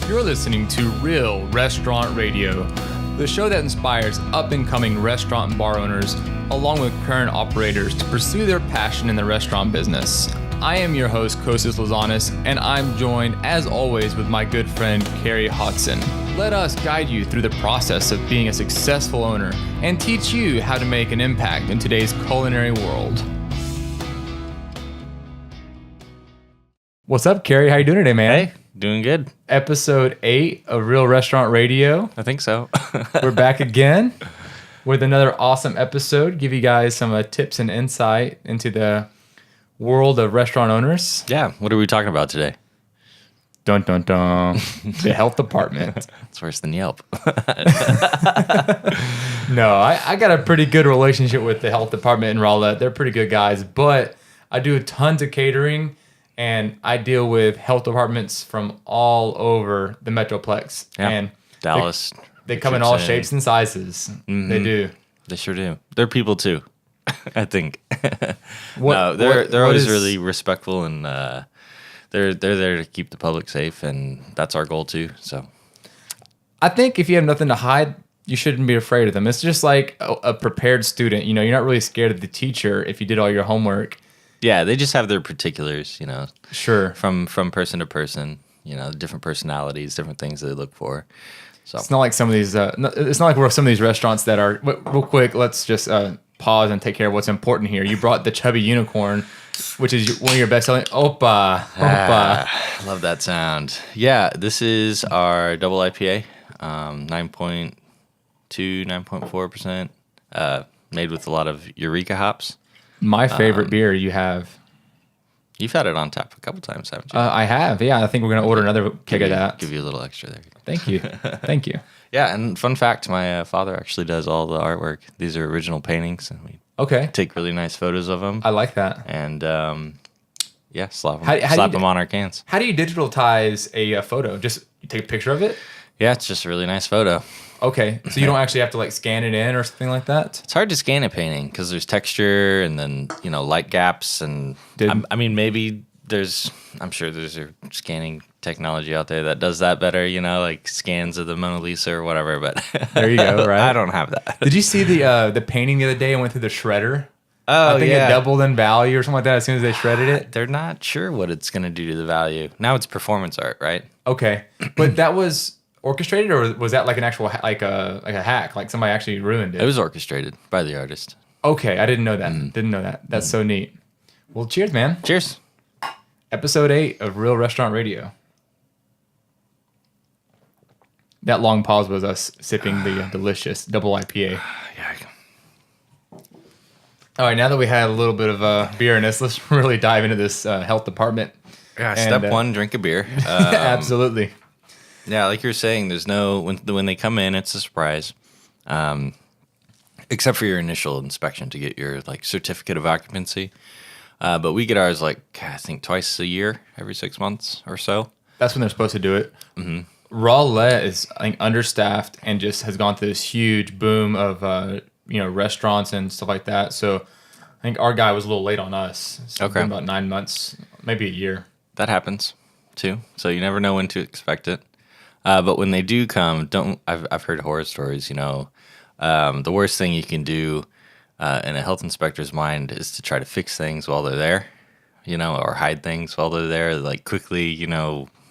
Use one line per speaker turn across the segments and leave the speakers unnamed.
You're listening to Real Restaurant Radio, the show that inspires up-and-coming restaurant and bar owners, along with current operators, to pursue their passion in the restaurant business. I am your host, Kostas Lazanis, and I'm joined, as always, with my good friend, Cary Hodson. Let us guide you through the process of being a successful owner and teach you how to make an impact in today's culinary world. What's up, Cary? How you doing today, man?
Hey, doing good.
Episode 8 of Real Restaurant Radio.
I think so.
We're back again with another awesome episode. Give you guys some tips and insight into the world of restaurant owners.
Yeah, what are we talking about today?
Dun, dun, dun. The health department.
It's worse than Yelp.
No, I got a pretty good relationship with the health department in Rowlett. They're pretty good guys, but I do tons of catering, and I deal with health departments from all over the Metroplex.
Yeah.
And
Dallas.
they come in all shapes and sizes. Mm-hmm. They do.
They sure do. They're people too, I think.
What
they're always really respectful, and they're there to keep the public safe, and that's our goal too. So
I think if you have nothing to hide, you shouldn't be afraid of them. It's just like a prepared student. You know, you're not really scared of the teacher if you did all your homework.
yeah, they just have their particulars,
Sure.
from person to person, different personalities, different things they look for. So
It's not like some of these. It's not like we're some of these restaurants that are. Real quick, let's just pause and take care of what's important here. You brought the Chubby Unicorn, which is one of your best-selling. Opa.
I love that sound. Yeah, this is our double IPA, 9.2, 9.4%, made with a lot of Eureka hops.
My favorite beer you have.
You've had it on tap a couple times, haven't you?
I have. Yeah, I think we're gonna order another keg of that.
Give you a little extra there.
Thank you. Thank you.
Yeah, and fun fact, my father actually does all the artwork. These are original paintings, and we
Okay.
take really nice photos of them.
I like that.
And slap
How do
them
you
on our cans.
How do you digitize a photo? Just you take a picture of it?
Yeah, it's just a really nice photo.
Okay, so you don't actually have to like scan it in or something like that?
It's hard to scan a painting because there's texture and then, light gaps. And maybe I'm sure there's a scanning technology out there that does that better, like scans of the Mona Lisa or whatever. But
There you go, right?
I don't have that.
Did you see the painting the other day? I went through the shredder.
Oh,
I think it doubled in value or something like that as soon as they shredded it.
They're not sure what it's going to do to the value. Now it's performance art, right?
Okay, but that was orchestrated, or was that like an actual like a hack? Like somebody actually ruined it?
It was orchestrated by the artist.
Okay, I didn't know that. Didn't know that. That's so neat. Well, cheers, man.
Cheers.
Episode 8 of Real Restaurant Radio. That long pause was us sipping the delicious double IPA.
Yeah.
All right, now that we had a little bit of beer in us, let's really dive into this health department.
Yeah. Step one: drink a beer.
Absolutely.
Yeah, like you were saying, there's no when they come in, it's a surprise, except for your initial inspection to get your certificate of occupancy. But we get ours I think twice a year, every 6 months or so.
That's when they're supposed to do it. Mm-hmm. Rowlett is understaffed and just has gone through this huge boom of restaurants and stuff like that. So I think our guy was a little late on us. So it's been about 9 months, maybe a year.
That happens too. So you never know when to expect it. But when they do come, I've heard horror stories. The worst thing you can do in a health inspector's mind is to try to fix things while they're there, or hide things while they're there. Like quickly,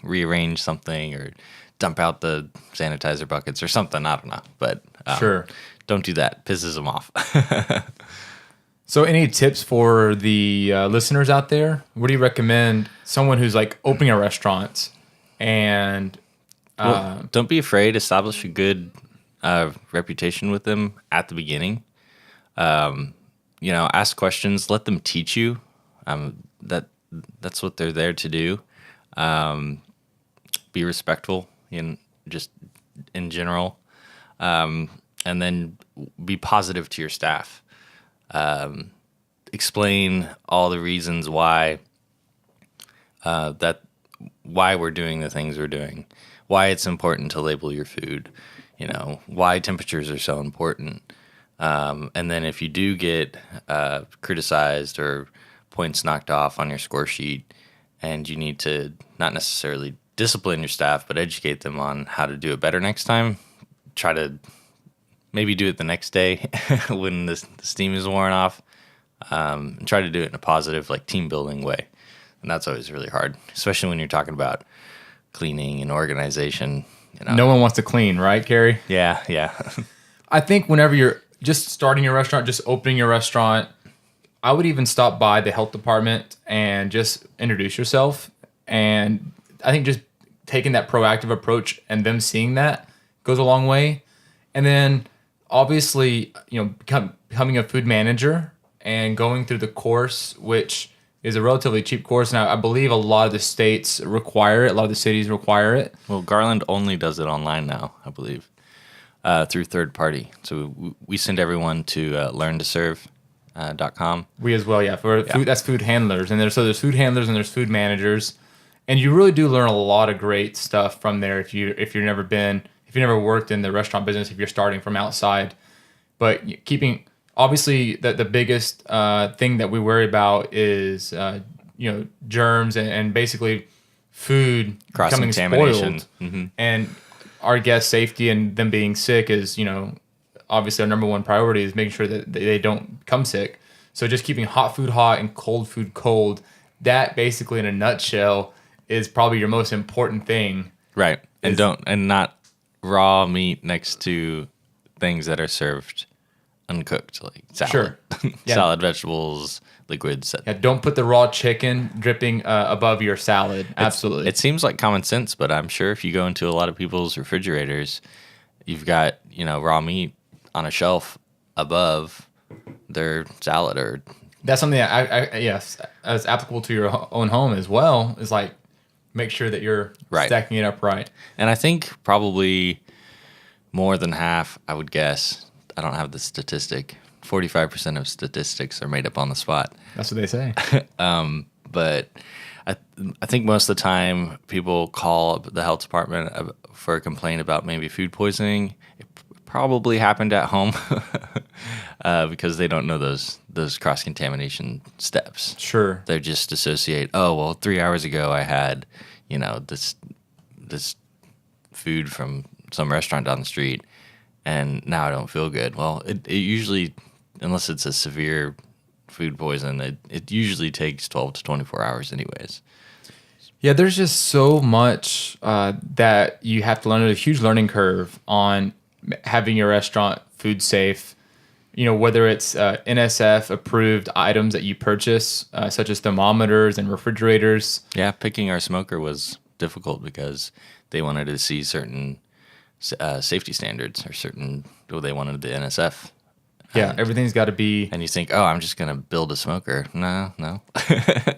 rearrange something or dump out the sanitizer buckets or something. I don't know, but
Sure.
Don't do that. Pisses them off.
So any tips for the listeners out there? What do you recommend someone who's opening a restaurant and
don't be afraid. Establish a good reputation with them at the beginning. Ask questions. Let them teach you. That's what they're there to do. Be respectful in general, and then be positive to your staff. Explain all the reasons why we're doing the things we're doing. Why it's important to label your food, why temperatures are so important. And then if you do get criticized or points knocked off on your score sheet and you need to not necessarily discipline your staff, but educate them on how to do it better next time. Try to maybe do it the next day when the steam is worn off. And try to do it in a positive, like team building way. And that's always really hard, especially when you're talking about cleaning and organization.
No one wants to clean, right, Cary?
Yeah.
I think whenever you're just starting your restaurant, just opening your restaurant, I would even stop by the health department and just introduce yourself. And I think just taking that proactive approach and them seeing that goes a long way. And then obviously, becoming a food manager and going through the course, which is a relatively cheap course. And I believe a lot of the states require it. A lot of the cities require it.
Well, Garland only does it online now, I believe, through third party. So we send everyone to learntoserve.com.
We as well, yeah. Food, that's food handlers. And there's food handlers and there's food managers. And you really do learn a lot of great stuff from there if you've never worked in the restaurant business, if you're starting from outside. But obviously, the biggest thing that we worry about is germs and basically food becoming spoiled, and our guest safety and them being sick is obviously our number one priority is making sure that they don't become sick. So just keeping hot food hot and cold food cold. That basically, in a nutshell, is probably your most important thing.
Right, and not raw meat next to things that are served uncooked, like salad.
Sure. Yeah.
Salad, vegetables, liquids.
Yeah, don't put the raw chicken dripping above your salad. Absolutely.
It seems like common sense, but I'm sure if you go into a lot of people's refrigerators, you've got, raw meat on a shelf above their salad. Or
that's something that yes, as applicable to your own home as well, is like make sure that you're stacking it up right.
And I think probably more than half, I would guess, I don't have the statistic, 45% of statistics are made up on the spot.
That's what they say.
But I think most of the time people call the health department for a complaint about maybe food poisoning. It probably happened at home because they don't know those cross-contamination steps.
Sure.
They just associate, 3 hours ago I had, this food from some restaurant down the street, and now I don't feel good. Well, it usually, unless it's a severe food poison, it usually takes 12 to 24 hours anyways.
Yeah, there's just so much that you have to learn. There's a huge learning curve on having your restaurant food safe. Whether it's NSF approved items that you purchase, such as thermometers and refrigerators.
Yeah, picking our smoker was difficult because they wanted to see certain safety standards or they wanted the NSF.
Yeah, everything's got to be.
And you think, I'm just going to build a smoker. No.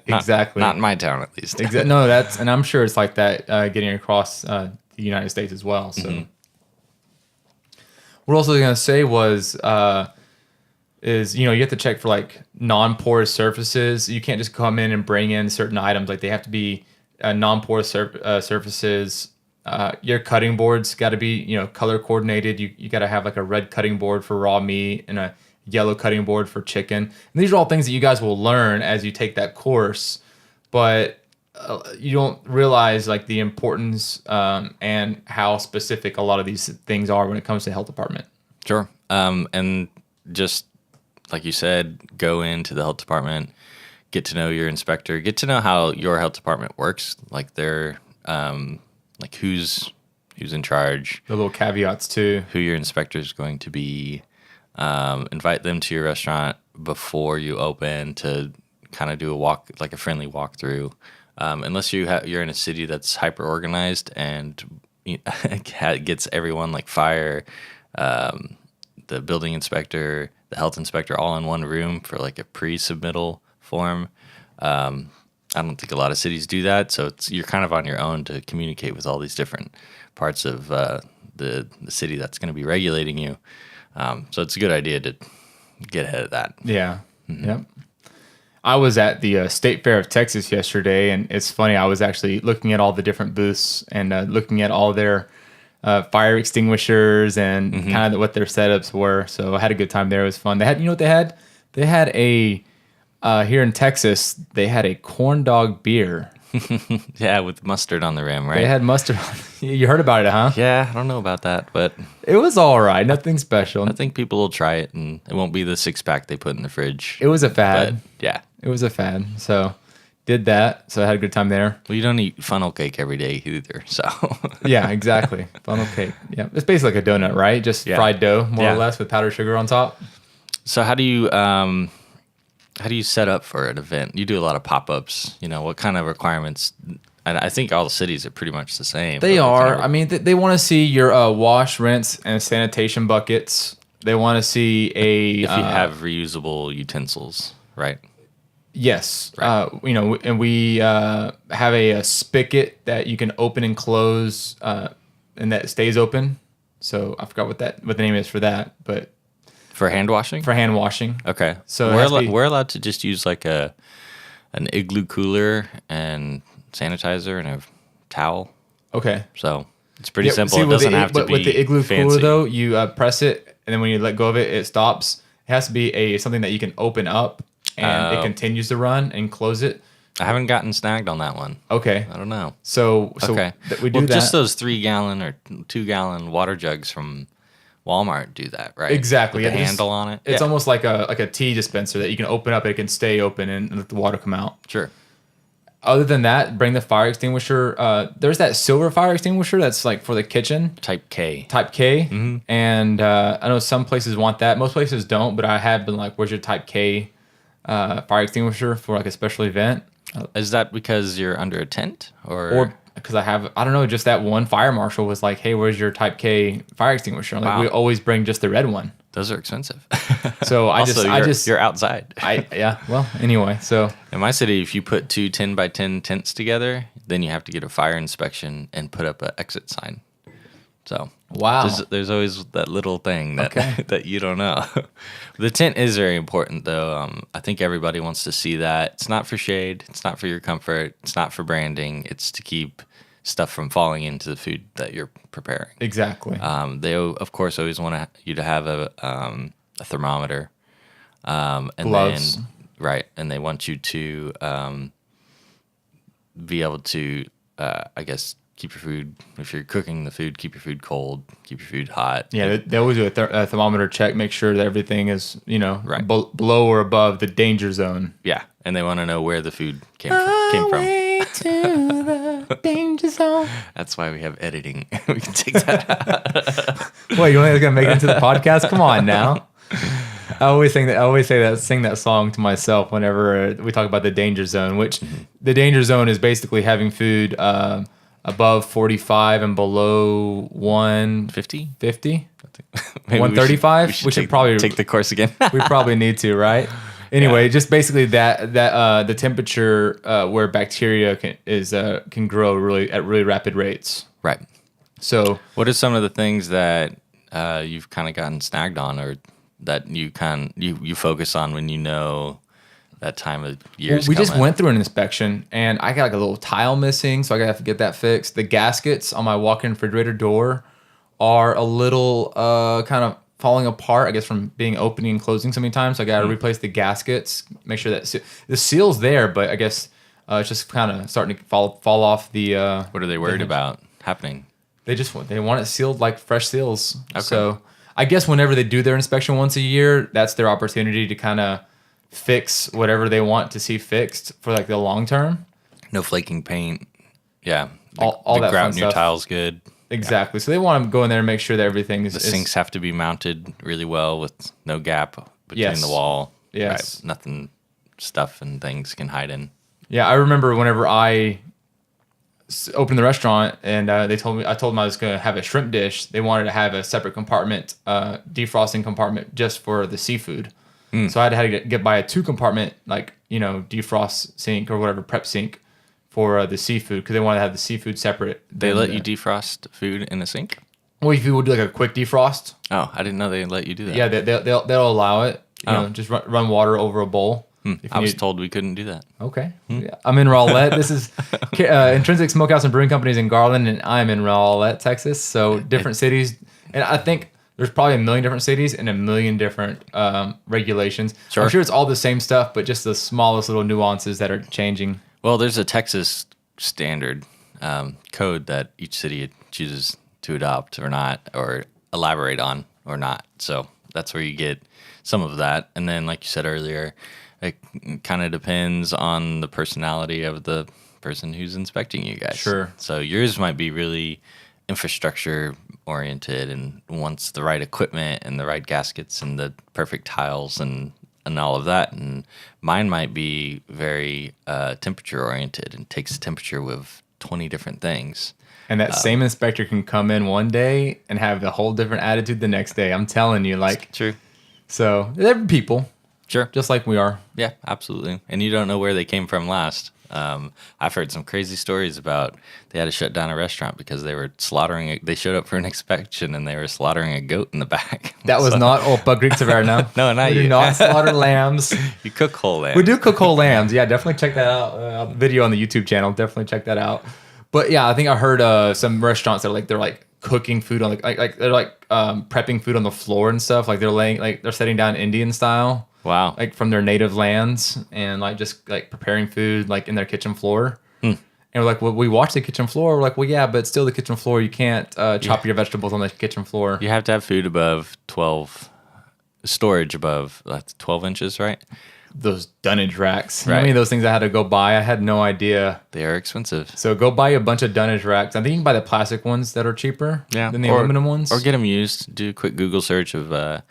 Exactly.
Not in my town, at least.
No, and I'm sure it's like that getting across the United States as well. So, what I was also going to say is you have to check for like non-porous surfaces. You can't just come in and bring in certain items. Like they have to be non-porous surfaces. Your cutting board's got to be, color coordinated. You got to have like a red cutting board for raw meat and a yellow cutting board for chicken. And these are all things that you guys will learn as you take that course, but you don't realize like the importance and how specific a lot of these things are when it comes to the health department.
Sure. And just like you said, go into the health department, get to know your inspector, get to know how your health department works, like they're like who's in charge. The little
caveats too.
Who your inspector is going to be. Invite them to your restaurant before you open to kind of do a friendly walkthrough. Unless you're in a city that's hyper organized and gets everyone like fire, the building inspector, the health inspector all in one room for like a pre-submittal form. I don't think a lot of cities do that, so you're kind of on your own to communicate with all these different parts of the city that's going to be regulating you. So it's a good idea to get ahead of that.
Yeah. Mm-hmm. Yep. I was at the State Fair of Texas yesterday, and it's funny. I was actually looking at all the different booths and looking at all their fire extinguishers and kind of what their setups were. So I had a good time there. It was fun. They had, what they had? They had here in Texas, they had a corn dog beer.
Yeah, with mustard on the rim, right?
They had mustard on You heard about it, huh?
Yeah, I don't know about that, but
It was all right. Nothing special.
I think people will try it, and it won't be the 6-pack they put in the fridge.
It was a
But
fad.
yeah,
It was a fad. So did that. So I had a good time there.
well, you don't eat funnel cake every day either, so
Yeah, exactly. Funnel cake. Yeah. It's basically like a donut, right? Just fried dough, more
Yeah.
or less, with powdered sugar on top.
So how do you set up for an event? You do a lot of pop-ups. What kind of requirements? And I think all the cities are pretty much the same.
They
but what kind
are.
of-
I mean, they want to see your wash, rinse, and sanitation buckets. They want to see
if you have reusable utensils, right?
yes,
Right.
and we have a spigot that you can open and close, and that stays open. So I forgot what the name is for that, but
For hand washing?
for hand washing.
Okay.
So it
we're,
has to be-
we're allowed to just use like an igloo cooler and sanitizer and a towel.
Okay.
So it's pretty
Yeah,
simple.
see,
It
with
doesn't
the,
have to
but
be
with the igloo
fancy.
cooler though, you press it, and then when you let go of it, it stops. It has to be something that you can open up, and it continues to run, and close it.
I haven't gotten snagged on that one.
Okay.
I don't know.
So
Okay.
we do that.
Just those 3-gallon or 2-gallon water jugs from Walmart do that, right?
Exactly.
With the
Yeah,
handle on it.
It's
Yeah.
almost like a tea dispenser that you can open up. It can stay open and let the water come out.
Sure.
Other than that, bring the fire extinguisher. There's that silver fire extinguisher that's like for the kitchen,
Type K.
Type K.
Mm-hmm.
And I know some places want that. Most places don't, but I have been like, where's your Type K fire extinguisher for like a special event?
Is that because you're under a tent
Or because I don't know, just that one fire marshal was like, hey, where's your Type K fire extinguisher? I'm like,
Wow.
we always bring just the red one.
those are expensive.
So
you're outside.
Well, anyway, so
In my city, if you put 2 10-by-10 tents together, then you have to get a fire inspection and put up an exit sign. So
wow.
there's always that little thing that
Okay.
that you don't know. The tent is very important, though. I think everybody wants to see that. It's not for shade. It's not for your comfort. It's not for branding. It's to keep stuff from falling into the food that you're preparing.
Exactly.
They of course always want you to have a thermometer, and
Gloves.
then right, and they want you to be able to, I guess, keep your food. If you're cooking the food, keep your food cold, keep your food hot.
Yeah, they always do a thermometer check, make sure that everything is,
Right.
below or above the danger zone.
Yeah, and they want to know where the food came from.
To the danger zone.
That's why we have editing. We can take that out.
Wait, you only gonna make it into the podcast? Come on now. I always sing that song to myself whenever we talk about the danger zone, which the danger zone is basically having food above 45 and below 150.
50?
135? We should probably
take the course again.
We probably need to, right? Anyway, just basically that the temperature where bacteria can grow at really rapid rates.
Right.
So
What are some of the things that you've kind of gotten snagged on, or that you focus on when you know that time of year is
we
coming?
just went through an inspection, and I got like a little tile missing, so I gotta have to get that fixed. The gaskets on my walk-in refrigerator door are a little kind of falling apart, I guess, from being opening and closing so many times. So I got to replace the gaskets, make sure that the seal's there, but I guess it's just kind of starting to fall off the.
What are they worried about happening?
They want it sealed like fresh seals. Okay. So I guess whenever they do their inspection once a year, that's their opportunity to kind of fix whatever they want to see fixed for like the long term.
No flaking paint. Yeah.
All that
grout
fun
in your
stuff.
tile's good.
Exactly. Yeah. So they want to go in there and make sure that everything is.
The sinks have to be mounted really well with no gap between
Yes.
the wall.
Yes.
Right. Nothing, stuff and things can hide in.
Yeah, I remember whenever I opened the restaurant and I told them I was going to have a shrimp dish. They wanted to have a separate compartment, defrosting compartment just for the seafood. So I had to get by a 2-compartment, defrost sink or whatever, prep sink for the seafood, because they wanted to have the seafood separate.
They let you defrost food in a sink?
Well, if you would do like a quick defrost,
Oh, I didn't know they let you do that.
yeah, they'll allow it. Just run water over a bowl. If
I
you
was
need-
told we couldn't do that.
Okay. Yeah. I'm in Rowlett. This is Intrinsic Smokehouse and Brewing Companies in Garland, and I'm in Rowlett, Texas. So different cities. And I think there's probably a million different cities and a million different regulations.
Sure.
I'm sure it's all the same stuff, but just the smallest little nuances that are changing.
Well, there's a Texas standard code that each city chooses to adopt or not, or elaborate on or not. So that's where you get some of that. And then, like you said earlier, it kind of depends on the personality of the person who's inspecting you guys.
Sure.
So yours might be really infrastructure oriented and wants the right equipment and the right gaskets and the perfect tiles and all of that. And mine might be very temperature oriented and takes temperature with 20 different things.
And that same inspector can come in one day and have a whole different attitude the next day. I'm telling you, like,
True.
So they're people.
Sure.
Just like we are.
Yeah, absolutely. And you don't know where they came from last. I've heard some crazy stories about they had to shut down a restaurant because they were slaughtering. They showed up for an inspection and they were slaughtering a goat in the back.
That was not Opa Greek Taverna.
No, not
we
you.
do not slaughter lambs.
You cook whole lambs.
We do cook whole lambs. Yeah, definitely check that out. Video on the YouTube channel. Definitely check that out. But yeah, I think I heard some restaurants that are they're cooking food on like they're prepping food on the floor and stuff. Like they're setting down Indian style.
Wow.
Like from their native lands and just preparing food in their kitchen floor. And we're like, well, we watch the kitchen floor. We're like, well, yeah, but still the kitchen floor. You can't chop your vegetables on the kitchen floor.
You have to have food above 12, storage above 12 inches, right?
Those dunnage racks.
Right.
How many of those things I had to go buy? I had no idea.
They are expensive.
So go buy a bunch of dunnage racks. I think you can buy the plastic ones that are cheaper than the aluminum ones.
Or get them used. Do a quick Google search of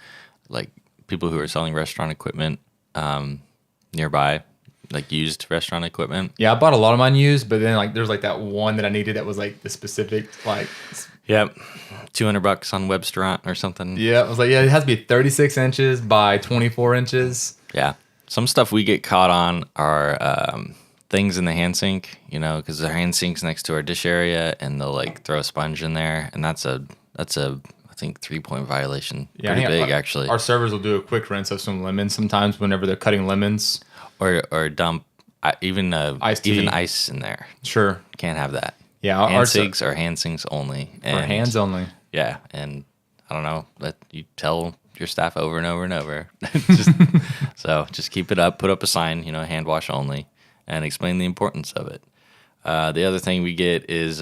people who are selling restaurant equipment nearby, used restaurant equipment.
Yeah, I bought a lot of mine used, but then there's that one that I needed that was the specific
Yep, $200 on Webstaurant or something.
Yeah, I was like, yeah, it has to be 36 inches by 24 inches.
Yeah, some stuff we get caught on are things in the hand sink, because the hand sink's next to our dish area, and they'll throw a sponge in there, and that's a I think 3-point violation.
Yeah,
pretty big actually.
Our servers will do a quick rinse of some lemons sometimes whenever they're cutting lemons,
or dump even ice in there.
Sure,
can't have that.
Yeah,
hand sinks are hand sinks only.
For hands only.
Yeah, and I don't know. Let you tell your staff over and over and over. Just keep it up. Put up a sign. Hand wash only, and explain the importance of it. The other thing we get is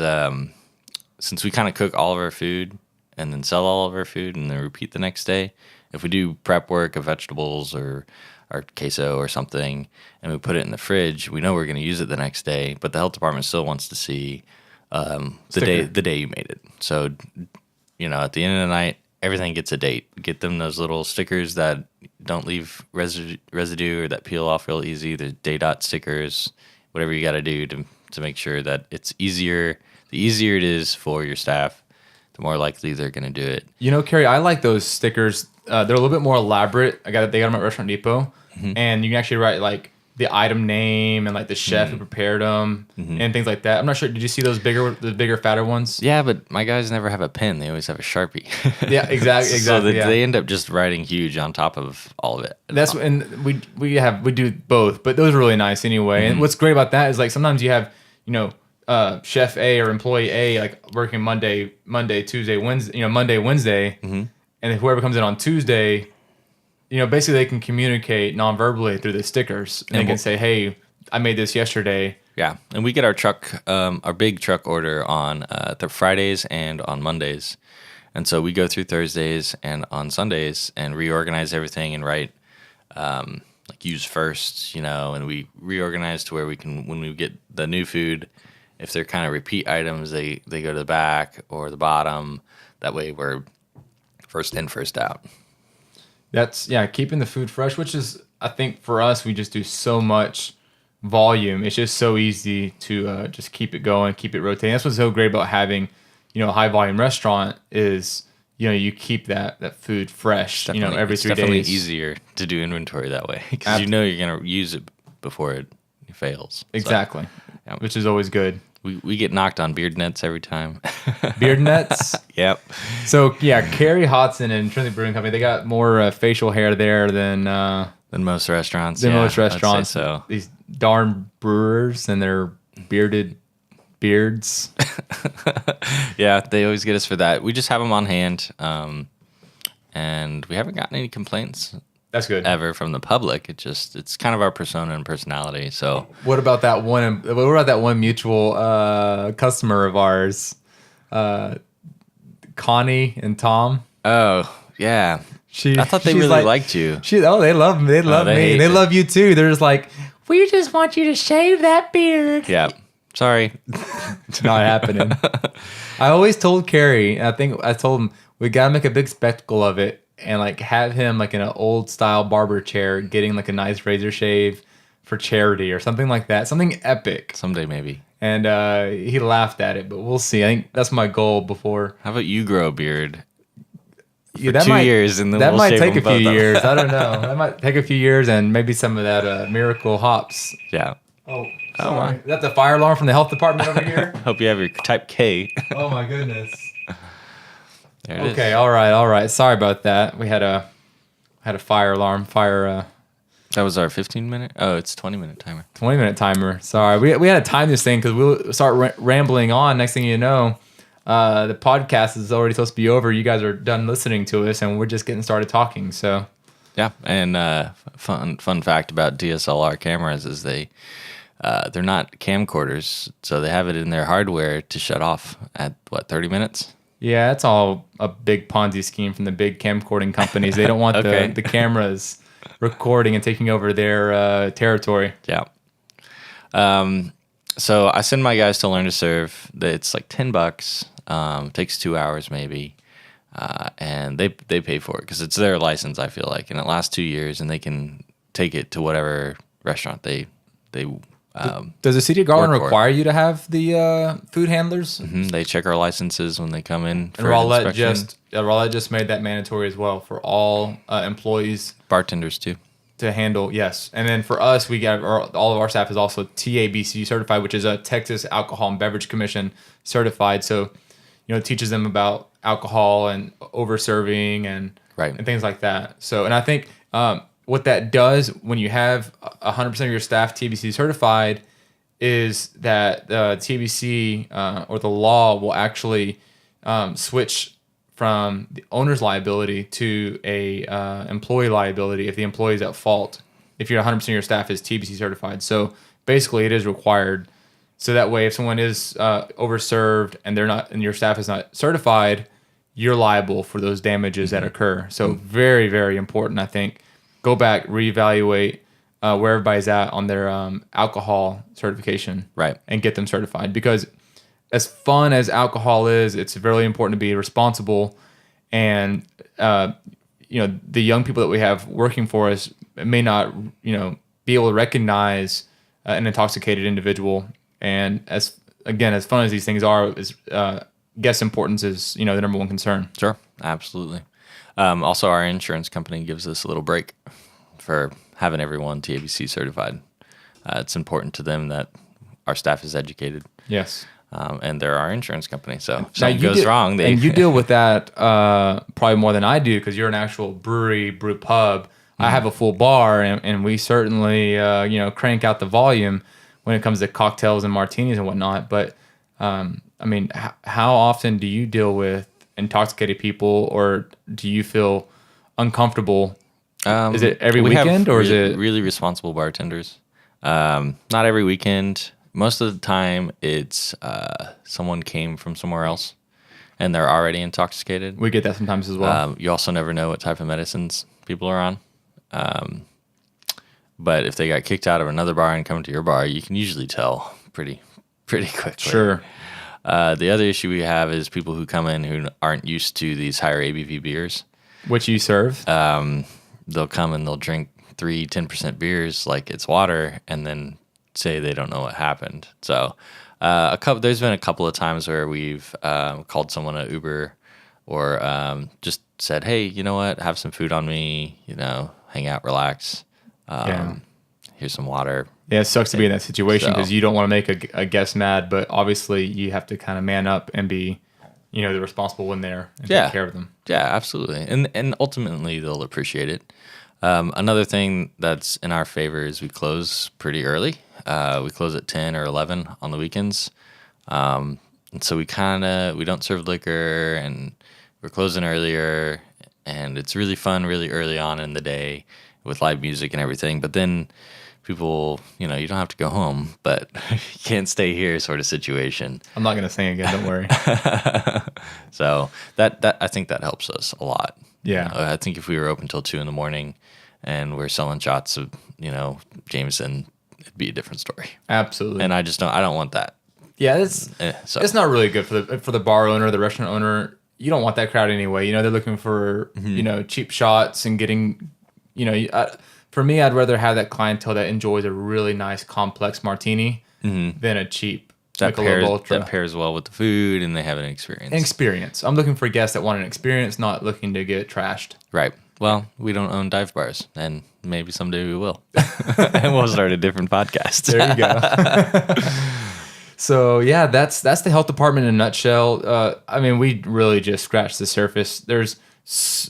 since we kind of cook all of our food and then sell all of our food and then repeat the next day, if we do prep work of vegetables or queso or something and we put it in the fridge, we know we're going to use it the next day, but the health department still wants to see the day you made it. So, at the end of the night, everything gets a date. Get them those little stickers that don't leave residue or that peel off real easy. The day dot stickers, whatever you got to do to make sure that it's easier. The easier it is for your staff, the more likely they're going to do it.
Cary, I like those stickers. They're a little bit more elaborate. They got them at Restaurant Depot, and you can actually write the item name and the chef who prepared them and things like that. I'm not sure. Did you see those bigger, fatter ones?
Yeah, but my guys never have a pen. They always have a Sharpie.
Yeah, exactly.
So they end up just writing huge on top of all of it.
And we do both, but those are really nice anyway. And what's great about that is sometimes you have chef A or employee A working Monday, Tuesday, Wednesday, Monday, Wednesday, and then whoever comes in on Tuesday, basically they can communicate non-verbally through the stickers, and they can say, "Hey, I made this yesterday."
Yeah, and we get our big truck order on Fridays and on Mondays, and so we go through Thursdays and on Sundays and reorganize everything and write use first, and we reorganize to where we can, when we get the new food, if they're kind of repeat items, they go to the back or the bottom. That way we're first in, first out.
That's, keeping the food fresh, which is, I think for us, we just do so much volume. It's just so easy to just keep it going, keep it rotating. That's what's so great about having, a high volume restaurant is, you keep that food fresh, every 3 days. It's
definitely easier to do inventory that way because you're going to use it before it fails.
Exactly. So, which is always good.
We get knocked on beard nets every time.
Beard nets?
Yep.
So, Cary, Hodson, and Intrinsic Brewing Company, they got more facial hair there than
most restaurants.
Most restaurants.
I'd say so.
These darn brewers and their beards.
Yeah, they always get us for that. We just have them on hand, and we haven't gotten any complaints.
That's good.
ever from the public. It's kind of our persona and personality. So
What about that one mutual customer of ours, Connie and Tom?
oh yeah, I thought they
she's
really
like-
liked you.
They love me. They love
they
me.
hate
They
it.
love you too. They're just like, we just want you to shave that beard.
Yeah, sorry.
It's not happening. I always told Cary, I think I told him, we gotta make a big spectacle of it and like have him like in an old style barber chair getting like a nice razor shave for charity or something like that. Something epic.
Someday maybe.
And he laughed at it, but we'll see. I think that's my goal before.
How about you grow a beard?
Yeah,
2 years, and then
that
we'll
might
shave
take a
them
few
both off.
years. I don't know. That might take a few years and maybe some of that miracle hops.
Yeah.
Oh,
Oh,
sorry.
wow.
Is that the fire alarm from the health department over here?
Hope you have your type K.
Oh my goodness.
There it is.
Okay, all right. Sorry about that. We had a fire alarm,
That was our 15-minute. Oh, it's 20-minute timer.
20-minute timer. Sorry, we had to time this thing because we'll start rambling on. Next thing you know, the podcast is already supposed to be over. You guys are done listening to us, and we're just getting started talking. So
Yeah, and fun fact about DSLR cameras is they're not camcorders, so they have it in their hardware to shut off at 30 minutes.
yeah, it's all a big Ponzi scheme from the big camcording companies. They don't want
Okay.
the cameras recording and taking over their territory.
Yeah. So I send my guys to learn to serve. It's like $10. Takes 2 hours maybe, and they pay for it because it's their license. I feel like, and it lasts 2 years, and they can take it to whatever restaurant they.
Does the city of Garland
Work for it.
require you to have the food handlers?
They check our licenses when they come in.
And
For
Rowlett just made that mandatory as well for all employees
bartenders too.
to handle. Yes, and then for us, we got all of our staff is also TABC certified, which is a Texas Alcohol and Beverage Commission certified. So, it teaches them about alcohol and over serving and
Right.
and things like that. So, and I think what that does when you have 100% of your staff TBC certified is that the TBC or the law will actually switch from the owner's liability to a employee liability if the employee is at fault. If you're 100% of your staff is TBC certified, so basically it is required. So that way, if someone is overserved and they're not, and your staff is not certified, you're liable for those damages that occur. So very, very important. I think go back, reevaluate where everybody's at on their alcohol certification,
Right.
and get them certified because as fun as alcohol is, it's really important to be responsible. And the young people that we have working for us may not, be able to recognize an intoxicated individual. And as fun as these things are, guest importance is the number one concern.
Sure, absolutely. Also, our insurance company gives us a little break for having everyone TABC certified. It's important to them that our staff is educated.
Yes.
And they're our insurance company. So if
Now,
something goes wrong,
and you deal with that probably more than I do because you're an actual brew pub. I have a full bar, and we certainly crank out the volume when it comes to cocktails and martinis and whatnot. But how often do you deal with intoxicated people, or do you feel uncomfortable? Is it every
we have
weekend, or is it
really responsible bartenders? Not every weekend. Most of the time, it's someone came from somewhere else, and they're already intoxicated.
We get that sometimes as well.
You also never know what type of medicines people are on. But if they got kicked out of another bar and come to your bar, you can usually tell pretty quickly.
Sure.
The other issue we have is people who come in who aren't used to these higher ABV beers.
Which you serve.
They'll come and they'll drink 10% beers like it's water, and then say they don't know what happened. So there's been a couple of times where we've called someone an Uber or just said, hey, you know what, have some food on me, hang out, relax. Here's some water.
Yeah, it sucks to be in that situation because
So-
you don't want to make a guest mad, but obviously you have to kind of man up and be, the responsible one there and take care of them.
Yeah, absolutely. And ultimately they'll appreciate it. Another thing that's in our favor is we close pretty early. We close at 10 or 11 on the weekends. And so we don't serve liquor, and we're closing earlier, and it's really fun really early on in the day. with live music and everything. But then people, you don't have to go home, but you can't stay here sort of situation.
I'm not going to sing again, don't worry.
So that I think that helps us a lot.
Yeah.
I think if we were open till 2 a.m. and we're selling shots of, Jameson, it'd be a different story.
Absolutely.
And I don't want that.
Yeah, it's not really good for the bar owner, the restaurant owner. You don't want that crowd anyway. They're looking for, cheap shots and getting, for me, I'd rather have that clientele that enjoys a really nice complex martini than a cheap Michelob Ultra.
That pairs well with the food and they have an experience.
I'm looking for guests that want an experience, not looking to get trashed.
Right. Well, we don't own dive bars, and maybe someday we will. And we'll start a different podcast.
There you go. So, yeah, that's the health department in a nutshell. We really just scratched the surface. There's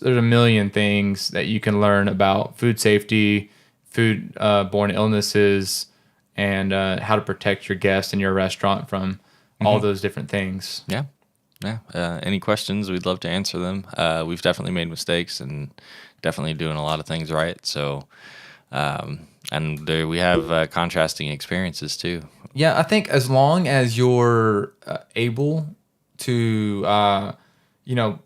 a million things that you can learn about food safety, food-borne illnesses, and how to protect your guests in your restaurant from all those different things.
Yeah. Any questions, we'd love to answer them. We've definitely made mistakes and definitely doing a lot of things right. So, and we have contrasting experiences too.
Yeah, I think as long as you're able to,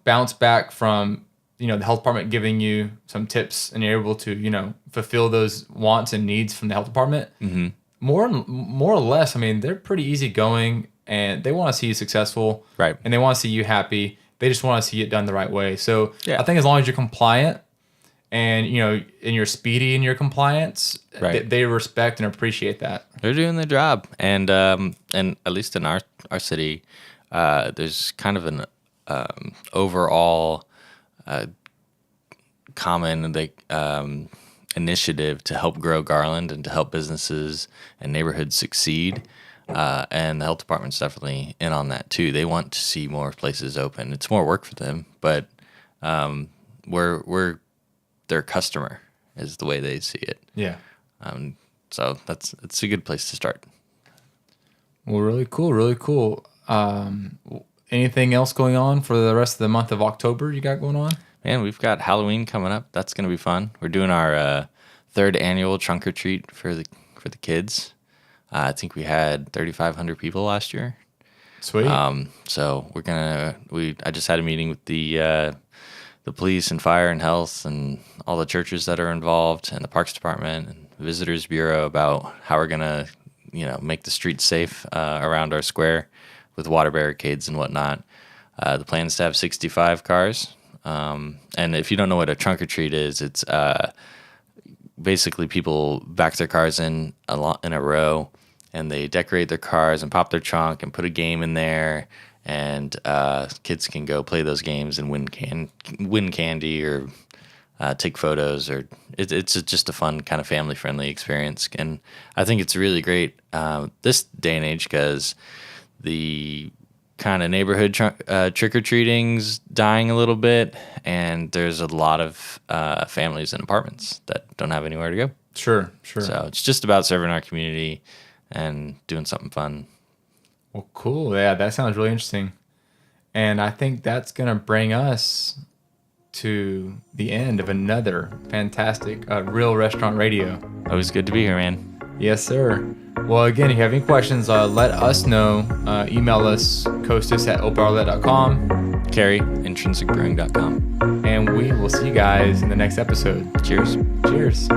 bounce back from, the health department giving you some tips and you're able to, fulfill those wants and needs from the health department, more or less, they're pretty easygoing and they want to see you successful.
Right.
And they want to see you happy. They just want to see it done the right way. So
yeah.
I think as long as you're compliant and, and you're speedy in your compliance,
right.
they respect and appreciate that.
They're doing their job. And at least in our city, there's kind of an overall common initiative to help grow Garland and to help businesses and neighborhoods succeed. And the health department's definitely in on that too. They want to see more places open. It's more work for them, but we're their customer is the way they see it.
Yeah.
So it's a good place to start.
Well, really cool, really cool. Anything else going on for the rest of the month of October you got going on?
Man, we've got Halloween coming up. That's going to be fun. We're doing our third annual trunk or treat for the kids. I think we had 3,500 people last year.
Sweet.
So I just had a meeting with the police and fire and health and all the churches that are involved and the Parks Department and the Visitors Bureau about how we're gonna, make the streets safe around our square with water barricades and whatnot. The plan is to have 65 cars. And if you don't know what a trunk or treat is, it's basically people back their cars in a row, and they decorate their cars and pop their trunk and put a game in there, and kids can go play those games and win candy or take photos, or it's just a fun kind of family-friendly experience. And I think it's really great this day and age because the kind of neighborhood trick-or-treating's dying a little bit, and there's a lot of families in apartments that don't have anywhere to go.
Sure.
So it's just about serving our community and doing something fun.
Well, cool. Yeah, that sounds really interesting. And I think that's going to bring us to the end of another fantastic Real Restaurant Radio.
Always good to be here, man.
Yes, sir. Well, again, if you have any questions, let us know. Email us, Kostas@oparlet.com.
Cary, intrinsicbrewing.com.
And we will see you guys in the next episode.
Cheers.
Cheers.